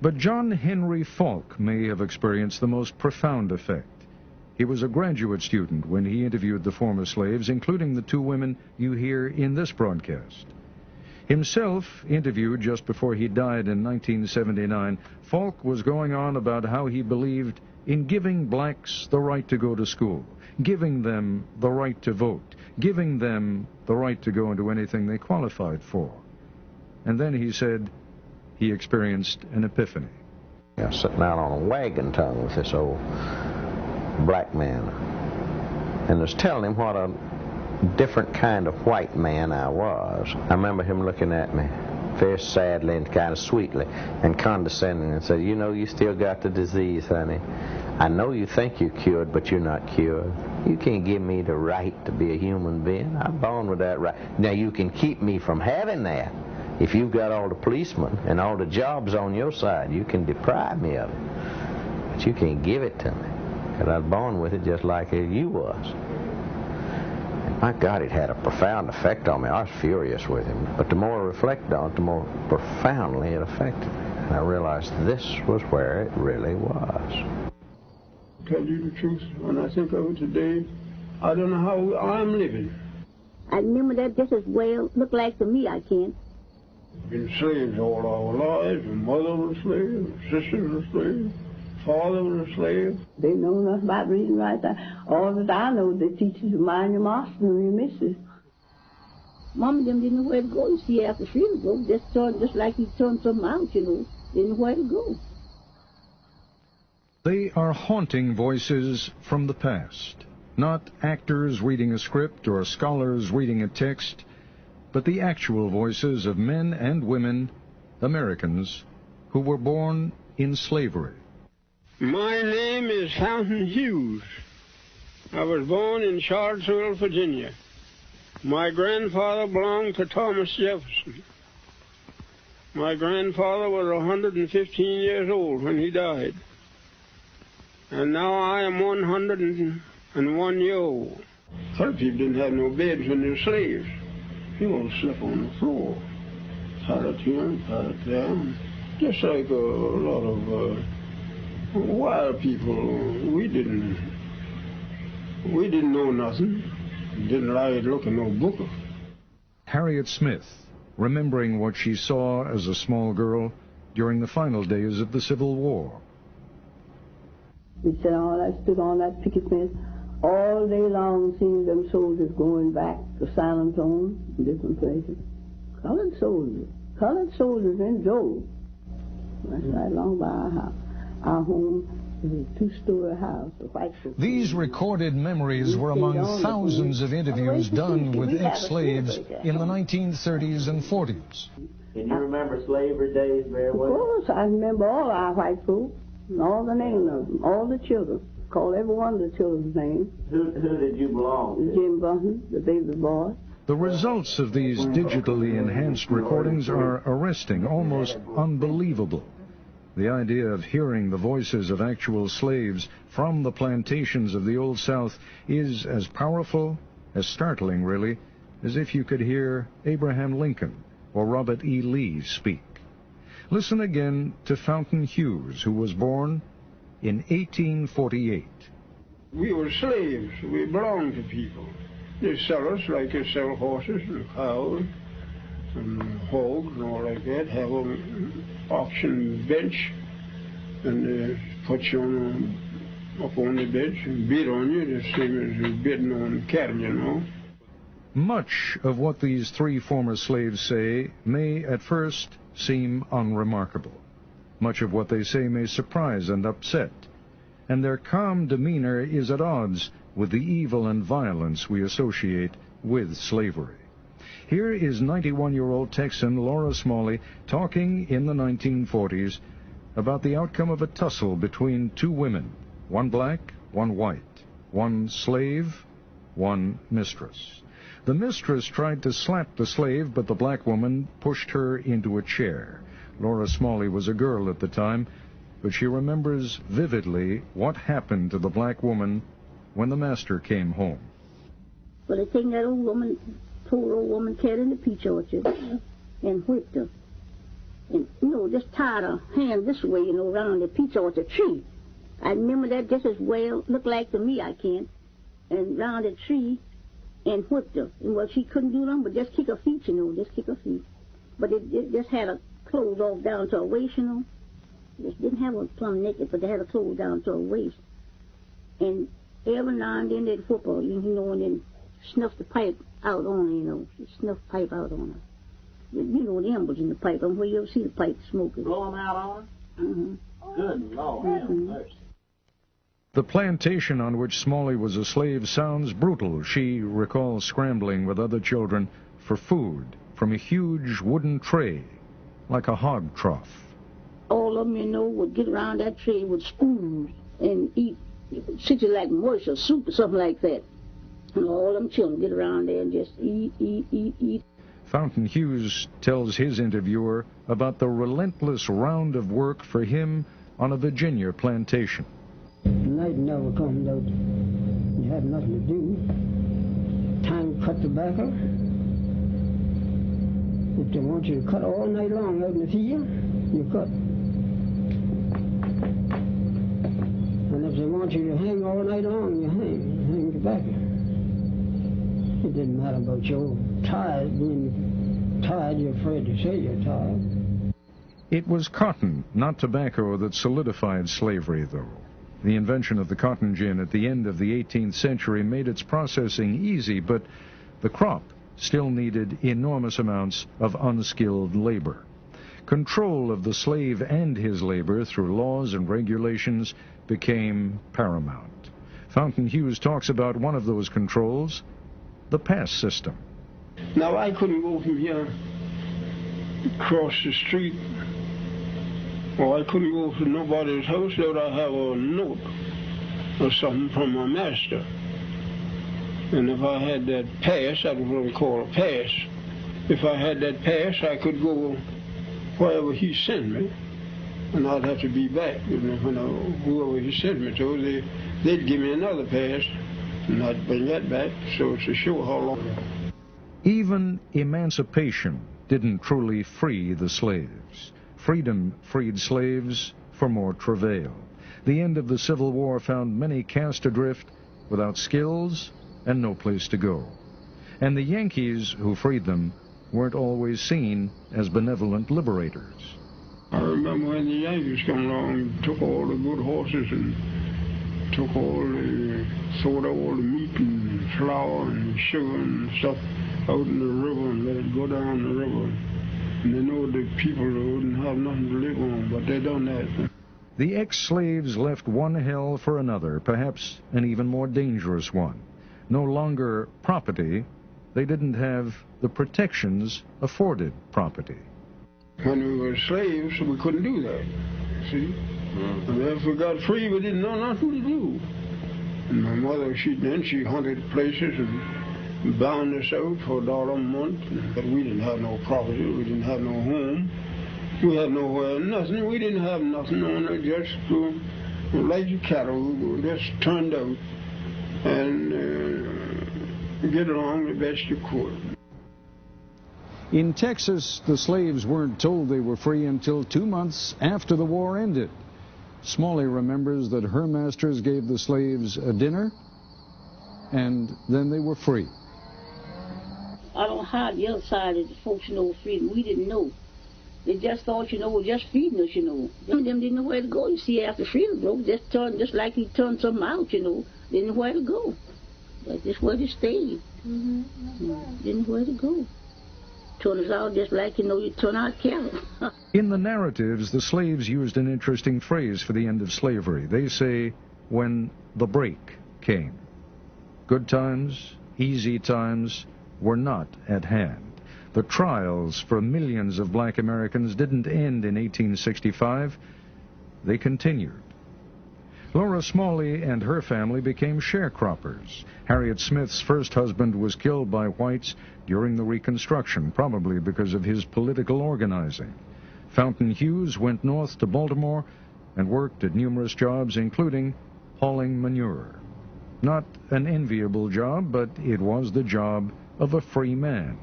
But John Henry Falk may have experienced the most profound effect. He was a graduate student when he interviewed the former slaves, including the two women you hear in this broadcast. Himself interviewed just before he died in 1979, Falk was going on about how he believed in giving blacks the right to go to school, giving them the right to vote, giving them the right to go into anything they qualified for. And then he said he experienced an epiphany. I was sitting out on a wagon tongue with this old black man, and was telling him what a different kind of white man I was. I remember him looking at me very sadly and kind of sweetly and condescending and said, "You know, you still got the disease, honey. I know you think you're cured, but you're not cured. You can't give me the right to be a human being. I'm born with that right. Now, you can keep me from having that. If you've got all the policemen and all the jobs on your side, you can deprive me of it. But you can't give it to me, because I was born with it just like you was." And my God, it had a profound effect on me. I was furious with him. But the more I reflected on it, the more profoundly it affected me. And I realized this was where it really was. Tell you the truth, when I think of it today, I don't know how I'm living. I remember that just as well. Look like to me, I can. Been slaves all our lives. My mother was a slave, my sister was a slave, father was a slave. They know nothing about reading right. All that I know, they teach you to mind your master and your missus. Mom and them didn't know where to go. You see, after she would go, just like he turned something out, you know. Didn't know where to go. They are haunting voices from the past, not actors reading a script or scholars reading a text, but the actual voices of men and women, Americans, who were born in slavery. My name is Fountain Hughes. I was born in Charlottesville, Virginia. My grandfather belonged to Thomas Jefferson. My grandfather was 115 years old when he died. And now I am 101 years old. Some people didn't have no beds when they were slaves. You all slept on the floor. Pallet here, pallet there. Just like a lot of wild people. We didn't know nothing. Didn't like to look at no book. Harriet Smith, remembering what she saw as a small girl during the final days of the Civil War. We stood on that picket fence all day long, seeing them soldiers going back to Silent Zone in different places. Colored soldiers in droves. That's right along by our house. Our home is a two-story house. These recorded memories were among thousands of interviews done with ex-slaves in the 1930s and 40s. Can you remember slavery days very well? Of course, I remember all our white folks. And all the names of them, all the children. Call every one of the children's names. Who did you belong to? Jim Bunton, the baby boy. The results of these digitally enhanced recordings are arresting, almost unbelievable. The idea of hearing the voices of actual slaves from the plantations of the Old South is as powerful, as startling really, as if you could hear Abraham Lincoln or Robert E. Lee speak. Listen again to Fountain Hughes, who was born in 1848. We were slaves. We belonged to people. They sell us like they sell horses and cows and hogs and all like that. Have an auction bench, and they put you up on the bench and bid on you, the same as you're bidding on cattle, you know. Much of what these three former slaves say may at first seem unremarkable. Much of what they say may surprise and upset, and their calm demeanor is at odds with the evil and violence we associate with slavery. Here is 91-year-old Texan Laura Smalley talking in the 1940s about the outcome of a tussle between two women, one black, one white, one slave, one mistress. The mistress tried to slap the slave, but the black woman pushed her into a chair. Laura Smalley was a girl at the time, but she remembers vividly what happened to the black woman when the master came home. Well, they taken that poor old woman, cat in the peach orchard and whipped her. and, just tied a hand this way, around the peach orchard tree. I remember that just as well, looked like to me, I can, and round the tree, and whipped her. And well, she couldn't do nothing but just kick her feet, just kick her feet. But it just had her clothes off down to her waist, Just didn't have her plumb naked, but they had her clothes down to her waist. And every now and then they'd whip her, and then snuff the pipe out on her, snuff the pipe out on her. The embers in the pipe, where you ever see the pipe smoking. Blow them out on her? Mm-hmm. Good Lord. Mm-hmm. The plantation on which Smalley was a slave sounds brutal. She recalls scrambling with other children for food from a huge wooden tray, like a hog trough. All of them, would get around that tray with spoons and eat, something like mush or soup or something like that. And all them children get around there and just eat. Fountain Hughes tells his interviewer about the relentless round of work for him on a Virginia plantation. Night never comes out. You have nothing to do. Time to cut tobacco. If they want you to cut all night long out in the field, you cut. And if they want you to hang all night long, you hang tobacco. It didn't matter about your tired, being tired, you're afraid to say you're tired. It was cotton, not tobacco, that solidified slavery, though. The invention of the cotton gin at the end of the 18th century made its processing easy, but the crop still needed enormous amounts of unskilled labor. Control of the slave and his labor through laws and regulations became paramount. Fountain Hughes talks about one of those controls, the pass system. Now, I couldn't go from here across the street, or I couldn't go to nobody's house without I have a note or something from my master. And if I had that pass, that was what we call a pass. If I had that pass, I could go wherever he sent me, and I'd have to be back. Whoever he sent me to, they'd give me another pass, and I'd bring that back, so it's to show how long. Even emancipation didn't truly free the slaves. Freedom freed slaves for more travail. The end of the Civil War found many cast adrift without skills and no place to go. And the Yankees who freed them weren't always seen as benevolent liberators. I remember when the Yankees come along and took all the good horses and took sold all the meat and flour and sugar and stuff out in the river and let it go down the river. And they know the people wouldn't have nothing to live on, but they done that. The ex-slaves left one hell for another, perhaps an even more dangerous one. No longer property, they didn't have the protections afforded property. When we were slaves, we couldn't do that, see? And if we got free, we didn't know nothing to do. And my mother, she hunted places and bound us out for $1 a month. But we didn't have no property, we didn't have no home. We had nowhere, nothing. We didn't have nothing on it, just like the cattle, we just turned out and get along the best you could. In Texas, the slaves weren't told they were free until 2 months after the war ended. Smalley remembers that her masters gave the slaves a dinner, and then they were free. I don't know how the other side of the folks know freedom. We didn't know. They just thought, we're just feeding us, Them didn't know where to go. You see, after freedom broke, just like he turned something out, didn't know where to go. That's just where they stayed. Didn't know where to go. Turn us out just like, you turn out cattle. In the narratives, the slaves used an interesting phrase for the end of slavery. They say, when the break came. Good times, easy times were not at hand. The trials for millions of black Americans didn't end in 1865. They continued. Laura Smalley and her family became sharecroppers. Harriet Smith's first husband was killed by whites during the Reconstruction, probably because of his political organizing. Fountain Hughes went north to Baltimore and worked at numerous jobs, including hauling manure. Not an enviable job, but it was the job of a free man.